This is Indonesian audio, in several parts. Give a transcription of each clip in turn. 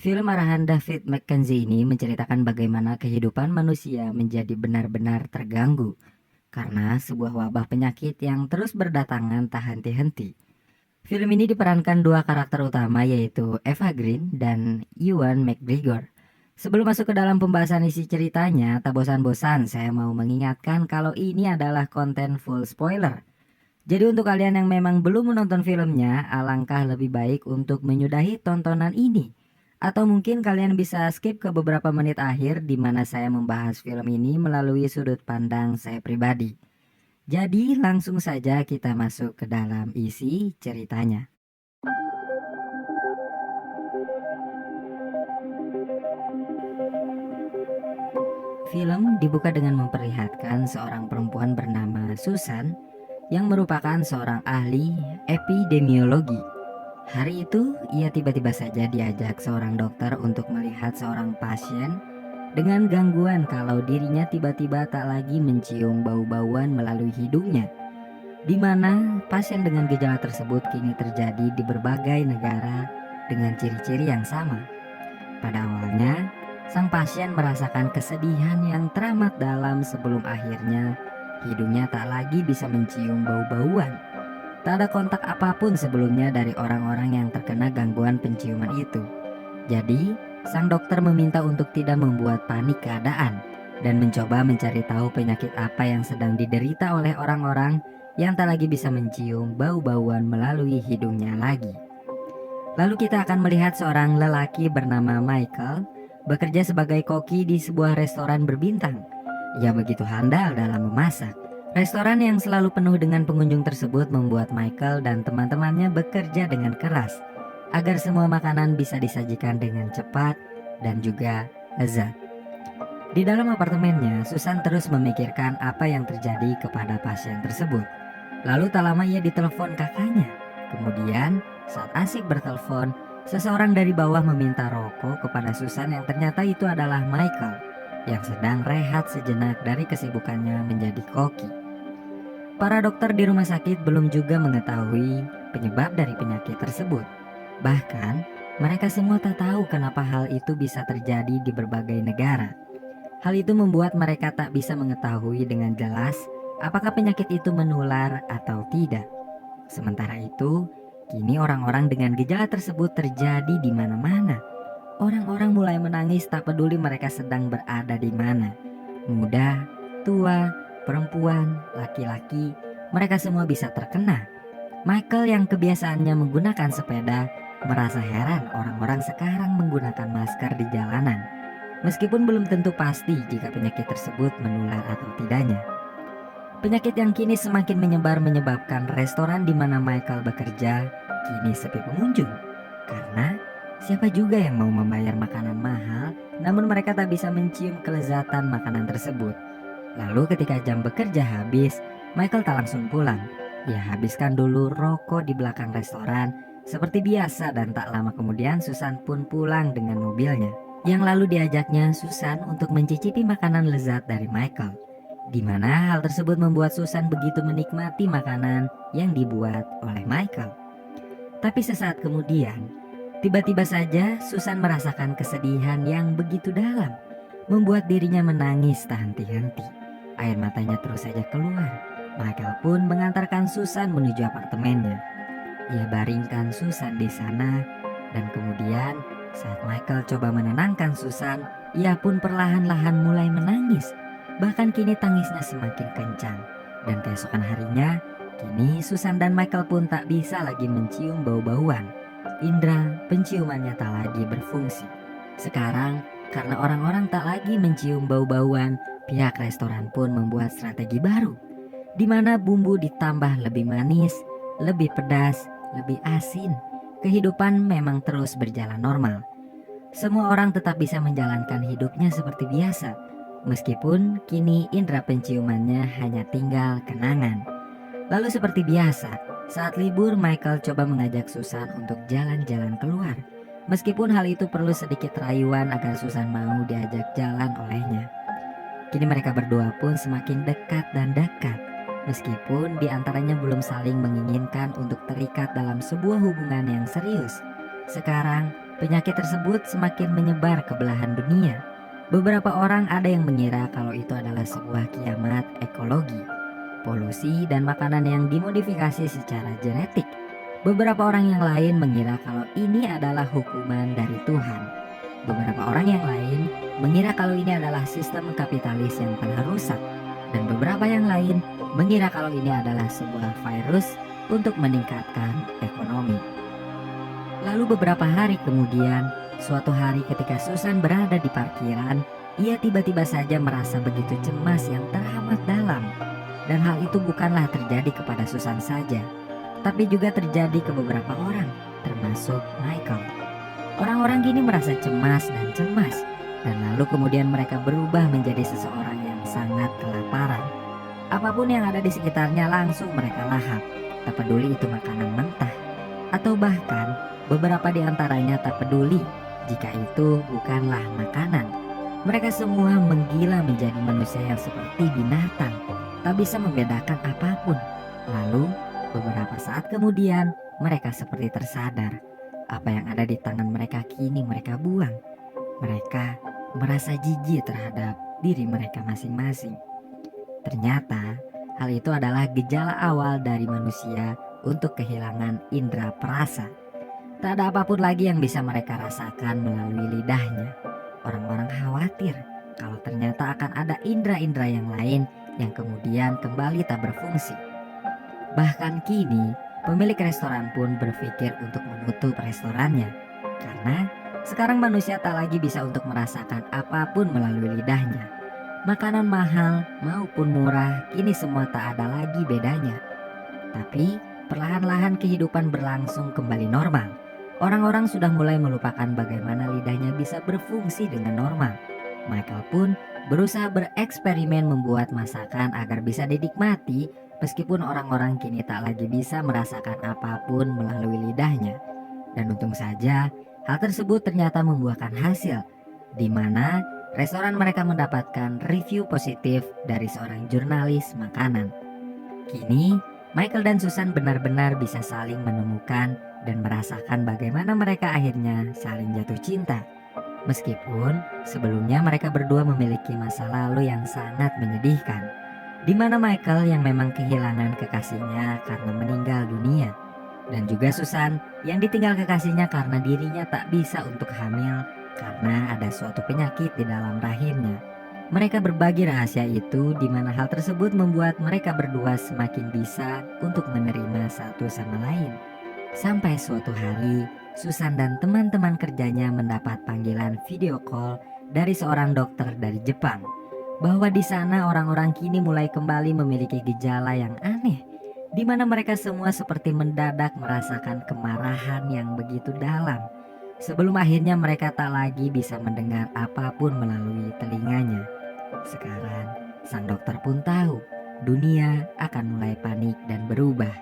Film arahan David Mackenzie ini menceritakan bagaimana kehidupan manusia menjadi benar-benar terganggu karena sebuah wabah penyakit yang terus berdatangan tak henti-henti. Film ini diperankan dua karakter utama yaitu Eva Green dan Ewan McGregor. Sebelum masuk ke dalam pembahasan isi ceritanya, tak bosan-bosan saya mau mengingatkan kalau ini adalah konten full spoiler. Jadi untuk kalian yang memang belum menonton filmnya, alangkah lebih baik untuk menyudahi tontonan ini. Atau mungkin kalian bisa skip ke beberapa menit akhir di mana saya membahas film ini melalui sudut pandang saya pribadi. Jadi langsung saja kita masuk ke dalam isi ceritanya. Film dibuka dengan memperlihatkan seorang perempuan bernama Susan yang merupakan seorang ahli epidemiologi. Hari itu, ia tiba-tiba saja diajak seorang dokter untuk melihat seorang pasien dengan gangguan kalau dirinya tiba-tiba tak lagi mencium bau-bauan melalui hidungnya, di mana pasien dengan gejala tersebut kini terjadi di berbagai negara dengan ciri-ciri yang sama. Pada awalnya, sang pasien merasakan kesedihan yang teramat dalam sebelum akhirnya hidungnya tak lagi bisa mencium bau-bauan. Tak ada kontak apapun sebelumnya dari orang-orang yang terkena gangguan penciuman itu. Jadi, sang dokter meminta untuk tidak membuat panik keadaan dan mencoba mencari tahu penyakit apa yang sedang diderita oleh orang-orang yang tak lagi bisa mencium bau-bauan melalui hidungnya lagi. Lalu kita akan melihat seorang lelaki bernama Michael bekerja sebagai koki di sebuah restoran berbintang. Ia begitu handal dalam memasak. Restoran yang selalu penuh dengan pengunjung tersebut membuat Michael dan teman-temannya bekerja dengan keras agar semua makanan bisa disajikan dengan cepat dan juga lezat. Di dalam apartemennya, Susan terus memikirkan apa yang terjadi kepada pasien tersebut. Lalu tak lama ia ditelepon kakaknya. Kemudian, saat asik bertelepon, seseorang dari bawah meminta rokok kepada Susan yang ternyata itu adalah Michael yang sedang rehat sejenak dari kesibukannya menjadi koki. Para dokter di rumah sakit belum juga mengetahui penyebab dari penyakit tersebut. Bahkan, mereka semua tak tahu kenapa hal itu bisa terjadi di berbagai negara. Hal itu membuat mereka tak bisa mengetahui dengan jelas apakah penyakit itu menular atau tidak. Sementara itu, kini orang-orang dengan gejala tersebut terjadi di mana-mana. Orang-orang mulai menangis tak peduli mereka sedang berada di mana. Muda, tua, perempuan, laki-laki, mereka semua bisa terkena. Michael yang kebiasaannya menggunakan sepeda merasa heran orang-orang sekarang menggunakan masker di jalanan. Meskipun belum tentu pasti jika penyakit tersebut menular atau tidaknya. Penyakit yang kini semakin menyebar menyebabkan restoran di mana Michael bekerja kini sepi pengunjung. Karena siapa juga yang mau membayar makanan mahal namun mereka tak bisa mencium kelezatan makanan tersebut. Lalu ketika jam bekerja habis, Michael tak langsung pulang. Ia habiskan dulu rokok di belakang restoran seperti biasa dan tak lama kemudian Susan pun pulang dengan mobilnya. Yang lalu diajaknya Susan untuk mencicipi makanan lezat dari Michael. Di mana hal tersebut membuat Susan begitu menikmati makanan yang dibuat oleh Michael. Tapi sesaat kemudian, tiba-tiba saja Susan merasakan kesedihan yang begitu dalam, membuat dirinya menangis tak henti-henti. Air matanya terus saja keluar. Michael pun mengantarkan Susan menuju apartemennya. Ia baringkan Susan di sana dan kemudian saat Michael coba menenangkan Susan, ia pun perlahan-lahan mulai menangis. Bahkan kini tangisnya semakin kencang. Dan keesokan harinya, kini Susan dan Michael pun tak bisa lagi mencium bau-bauan. Indra penciumannya tak lagi berfungsi. Sekarang, karena orang-orang tak lagi mencium bau-bauan, pihak restoran pun membuat strategi baru, di mana bumbu ditambah lebih manis, lebih pedas, lebih asin. Kehidupan memang terus berjalan normal. Semua orang tetap bisa menjalankan hidupnya seperti biasa, meskipun kini indera penciumannya hanya tinggal kenangan. Lalu seperti biasa, saat libur Michael coba mengajak Susan untuk jalan-jalan keluar. Meskipun hal itu perlu sedikit rayuan agar Susan mau diajak jalan olehnya. Kini mereka berdua pun semakin dekat dan dekat. Meskipun di antaranya belum saling menginginkan untuk terikat dalam sebuah hubungan yang serius. Sekarang Penyakit tersebut semakin menyebar ke belahan dunia. Beberapa orang ada yang mengira kalau itu adalah sebuah kiamat ekologi, polusi, dan makanan yang dimodifikasi secara genetik. Beberapa orang yang lain mengira kalau ini adalah hukuman dari Tuhan. Beberapa orang yang lain mengira kalau ini adalah sistem kapitalis yang telah rusak. Dan beberapa yang lain mengira kalau ini adalah sebuah virus untuk meningkatkan ekonomi. Lalu beberapa hari kemudian, suatu hari ketika Susan berada di parkiran, ia tiba-tiba saja merasa begitu cemas yang teramat dalam. Dan hal itu bukanlah terjadi kepada Susan saja, tapi juga terjadi ke beberapa orang, termasuk Michael. Orang-orang kini merasa cemas, dan lalu kemudian mereka berubah menjadi seseorang yang sangat kelaparan. Apapun yang ada di sekitarnya langsung mereka lahap, tak peduli itu makanan mentah, atau bahkan beberapa di antaranya tak peduli jika itu bukanlah makanan. Mereka semua menggila menjadi manusia yang seperti binatang, tak bisa membedakan apapun. Lalu beberapa saat kemudian mereka seperti tersadar. Apa yang ada di tangan mereka kini mereka buang. Mereka merasa jijik terhadap diri mereka masing-masing. Ternyata hal itu adalah gejala awal dari manusia untuk kehilangan indera perasa. Tak ada apapun lagi yang bisa mereka rasakan melalui lidahnya. Orang-orang khawatir kalau ternyata akan ada indera-indera yang lain yang kemudian kembali tak berfungsi. Bahkan kini, pemilik restoran pun berpikir untuk menutup restorannya. Karena sekarang manusia tak lagi bisa untuk merasakan apapun melalui lidahnya. Makanan mahal maupun murah kini semua tak ada lagi bedanya. Tapi perlahan-lahan kehidupan berlangsung kembali normal. Orang-orang sudah mulai melupakan bagaimana lidahnya bisa berfungsi dengan normal. Michael pun berusaha bereksperimen membuat masakan agar bisa dinikmati, meskipun orang-orang kini tak lagi bisa merasakan apapun melalui lidahnya. Dan untung saja hal tersebut ternyata membuahkan hasil, di mana restoran mereka mendapatkan review positif dari seorang jurnalis makanan. Kini Michael dan Susan benar-benar bisa saling menemukan dan merasakan bagaimana mereka akhirnya saling jatuh cinta. Meskipun sebelumnya mereka berdua memiliki masa lalu yang sangat menyedihkan, di mana Michael yang memang kehilangan kekasihnya karena meninggal dunia, dan juga Susan yang ditinggal kekasihnya karena dirinya tak bisa untuk hamil karena ada suatu penyakit di dalam rahimnya. Mereka berbagi rahasia itu, di mana hal tersebut membuat mereka berdua semakin bisa untuk menerima satu sama lain. Sampai suatu hari, Susan dan teman-teman kerjanya mendapat panggilan video call dari seorang dokter dari Jepang, bahwa di sana orang-orang kini mulai kembali memiliki gejala yang aneh, di mana mereka semua seperti mendadak merasakan kemarahan yang begitu dalam, sebelum akhirnya mereka tak lagi bisa mendengar apapun melalui telinganya. Sekarang, sang dokter pun tahu dunia akan mulai panik dan berubah.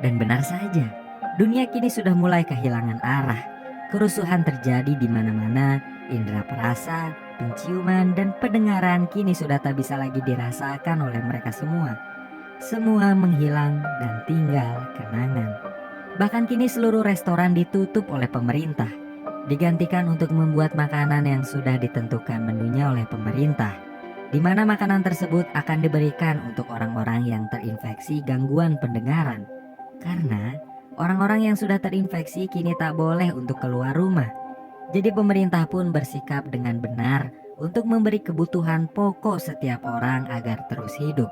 Dan benar saja, dunia kini sudah mulai kehilangan arah. Kerusuhan terjadi di mana-mana, indera perasa, penciuman, dan pendengaran kini sudah tak bisa lagi dirasakan oleh mereka semua. Semua menghilang dan tinggal kenangan. Bahkan kini seluruh restoran ditutup oleh pemerintah, digantikan untuk membuat makanan yang sudah ditentukan menunya oleh pemerintah, di mana makanan tersebut akan diberikan untuk orang-orang yang terinfeksi gangguan pendengaran. Karena orang-orang yang sudah terinfeksi kini tak boleh untuk keluar rumah. Jadi pemerintah pun bersikap dengan benar untuk memberi kebutuhan pokok setiap orang agar terus hidup.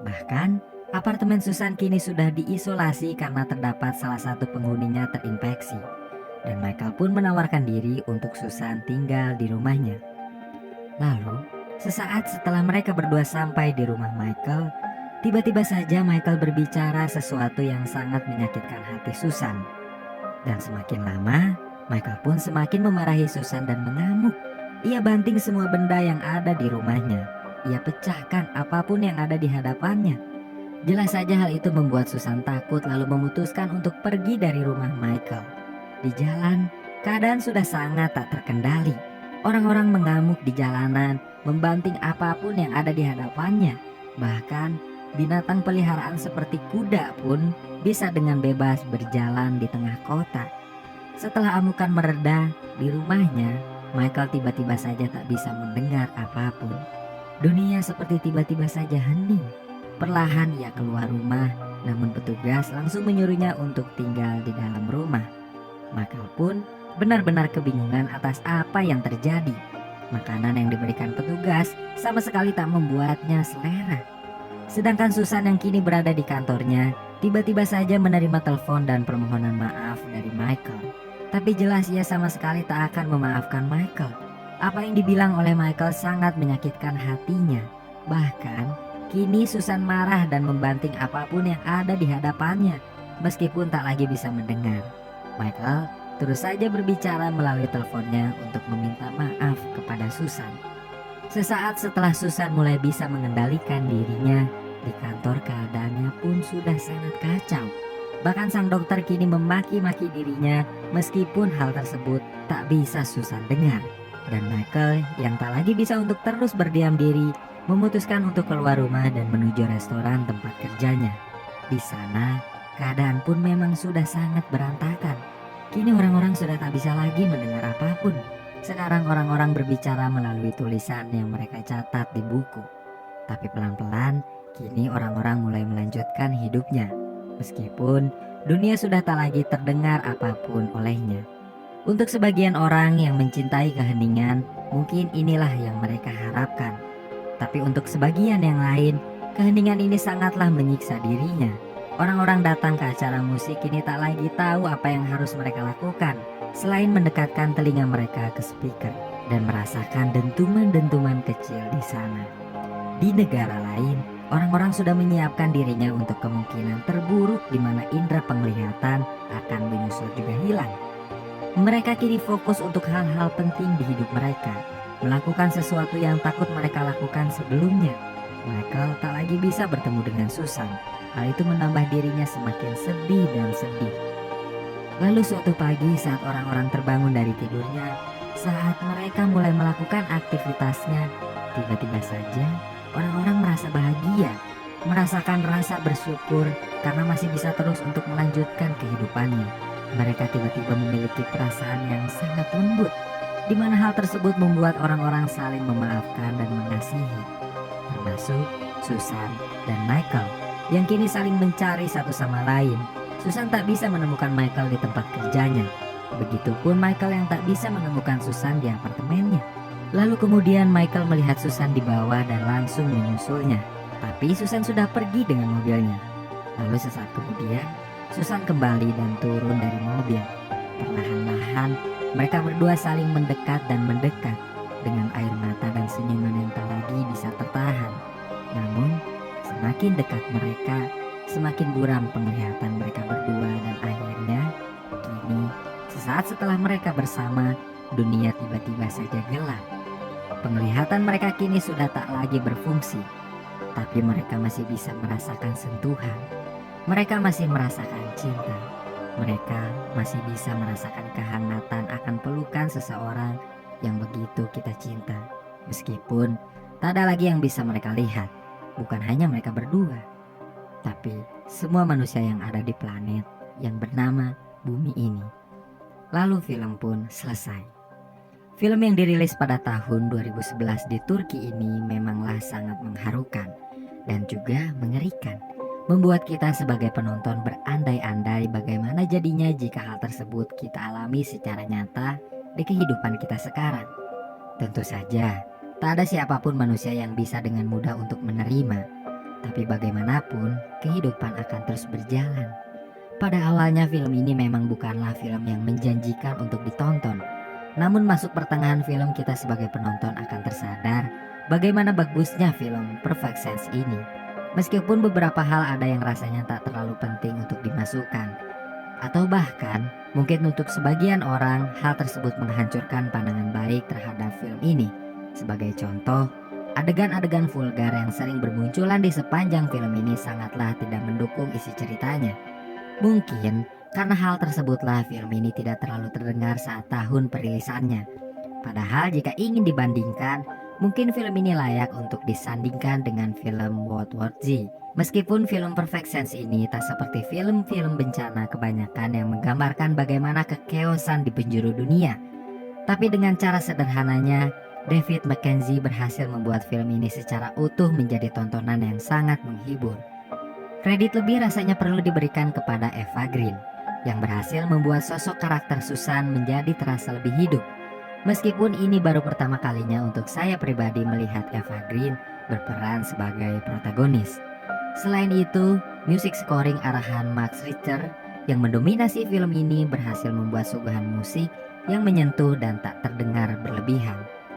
Bahkan apartemen Susan kini sudah diisolasi karena terdapat salah satu penghuninya terinfeksi. Dan Michael pun menawarkan diri untuk Susan tinggal di rumahnya. Lalu sesaat setelah mereka berdua sampai di rumah Michael, tiba-tiba saja Michael berbicara sesuatu yang sangat menyakitkan hati Susan. Dan semakin lama, Michael pun semakin memarahi Susan dan mengamuk. Ia banting semua benda yang ada di rumahnya. Ia pecahkan apapun yang ada di hadapannya. Jelas saja hal itu membuat Susan takut, lalu memutuskan untuk pergi dari rumah Michael. Di jalan, keadaan sudah sangat tak terkendali. Orang-orang mengamuk di jalanan, membanting apapun yang ada di hadapannya. Bahkan binatang peliharaan seperti kuda pun bisa dengan bebas berjalan di tengah kota. Setelah amukan mereda di rumahnya, Michael tiba-tiba saja tak bisa mendengar apapun. Dunia seperti tiba-tiba saja hening. Perlahan ia keluar rumah, namun petugas langsung menyuruhnya untuk tinggal di dalam rumah. Michael pun benar-benar kebingungan atas apa yang terjadi. Makanan yang diberikan petugas sama sekali tak membuatnya selera. Sedangkan Susan yang kini berada di kantornya, tiba-tiba saja menerima telepon dan permohonan maaf dari Michael. Tapi jelas ia sama sekali tak akan memaafkan Michael. Apa yang dibilang oleh Michael sangat menyakitkan hatinya. Bahkan, kini Susan marah dan membanting apapun yang ada di hadapannya, meskipun tak lagi bisa mendengar. Michael terus saja berbicara melalui teleponnya untuk meminta maaf kepada Susan. Sesaat setelah Susan mulai bisa mengendalikan dirinya, di kantor keadaannya pun sudah sangat kacau. Bahkan sang dokter kini memaki-maki dirinya meskipun hal tersebut tak bisa Susan dengar. Dan Michael yang tak lagi bisa untuk terus berdiam diri memutuskan untuk keluar rumah dan menuju restoran tempat kerjanya. Di sana keadaan pun memang sudah sangat berantakan. Kini orang-orang sudah tak bisa lagi mendengar apapun. Sekarang orang-orang berbicara melalui tulisan yang mereka catat di buku. Tapi pelan-pelan kini orang-orang mulai melanjutkan hidupnya. Meskipun dunia sudah tak lagi terdengar apapun olehnya. Untuk sebagian orang yang mencintai keheningan, mungkin inilah yang mereka harapkan. Tapi untuk sebagian yang lain, keheningan ini sangatlah menyiksa dirinya. Orang-orang datang ke acara musik ini tak lagi tahu apa yang harus mereka lakukan selain mendekatkan telinga mereka ke speaker dan merasakan dentuman-dentuman kecil di sana. Di negara lain, orang-orang sudah menyiapkan dirinya untuk kemungkinan terburuk di mana indera penglihatan akan menyusul juga hilang. Mereka kini fokus untuk hal-hal penting di hidup mereka, melakukan sesuatu yang takut mereka lakukan sebelumnya. Michael tak lagi bisa bertemu dengan Susan. Hal itu menambah dirinya semakin sedih dan sedih. Lalu suatu pagi saat orang-orang terbangun dari tidurnya, saat mereka mulai melakukan aktivitasnya, tiba-tiba saja orang-orang merasa bahagia, merasakan rasa bersyukur karena masih bisa terus untuk melanjutkan kehidupannya. Mereka tiba-tiba memiliki perasaan yang sangat lembut, di mana hal tersebut membuat orang-orang saling memaafkan dan mengasihi, termasuk Susan dan Michael yang kini saling mencari satu sama lain. Susan tak bisa menemukan Michael di tempat kerjanya, begitupun Michael yang tak bisa menemukan Susan di apartemennya. Lalu kemudian Michael melihat Susan di bawah dan langsung menyusulnya, tapi Susan sudah pergi dengan mobilnya. Lalu sesaat kemudian Susan kembali dan turun dari mobil. Perlahan-lahan mereka berdua saling mendekat dan mendekat dengan air mata dan senyuman yang tak lagi bisa tertahan. Namun semakin dekat mereka, semakin buram penglihatan mereka berdua dan akhirnya kini sesaat setelah mereka bersama, dunia tiba-tiba saja gelap. Penglihatan mereka kini sudah tak lagi berfungsi, tapi mereka masih bisa merasakan sentuhan. Mereka masih merasakan cinta. Mereka masih bisa merasakan kehangatan akan pelukan seseorang yang begitu kita cinta. Meskipun tak ada lagi yang bisa mereka lihat. Bukan hanya mereka berdua, tapi semua manusia yang ada di planet yang bernama bumi ini. Lalu film pun selesai. Film yang dirilis pada tahun 2011 di Turki ini memanglah sangat mengharukan dan juga mengerikan. Membuat kita sebagai penonton berandai-andai bagaimana jadinya jika hal tersebut kita alami secara nyata di kehidupan kita sekarang. Tentu saja, tak ada siapapun manusia yang bisa dengan mudah untuk menerima. Tapi bagaimanapun, kehidupan akan terus berjalan. Pada awalnya film ini memang bukanlah film yang menjanjikan untuk ditonton. Namun masuk pertengahan film kita sebagai penonton akan tersadar bagaimana bagusnya film Perfect Sense ini. Meskipun beberapa hal ada yang rasanya tak terlalu penting untuk dimasukkan, atau bahkan mungkin untuk sebagian orang hal tersebut menghancurkan pandangan baik terhadap film ini. Sebagai contoh, adegan-adegan vulgar yang sering bermunculan di sepanjang film ini sangatlah tidak mendukung isi ceritanya. Mungkin karena hal tersebutlah film ini tidak terlalu terdengar saat tahun perilisannya. Padahal jika ingin dibandingkan, Mungkin film ini layak untuk disandingkan dengan film World War Z. Meskipun film Perfect Sense ini tak seperti film-film bencana kebanyakan yang menggambarkan bagaimana kekeosan di penjuru dunia. Tapi dengan cara sederhananya, David Mackenzie berhasil membuat film ini secara utuh menjadi tontonan yang sangat menghibur. Kredit lebih rasanya perlu diberikan kepada Eva Green, yang berhasil membuat sosok karakter Susan menjadi terasa lebih hidup. Meskipun ini baru pertama kalinya untuk saya pribadi melihat Eva Green berperan sebagai protagonis. Selain itu, musik scoring arahan Max Richter yang mendominasi film ini berhasil membuat suguhan musik yang menyentuh dan tak terdengar berlebihan.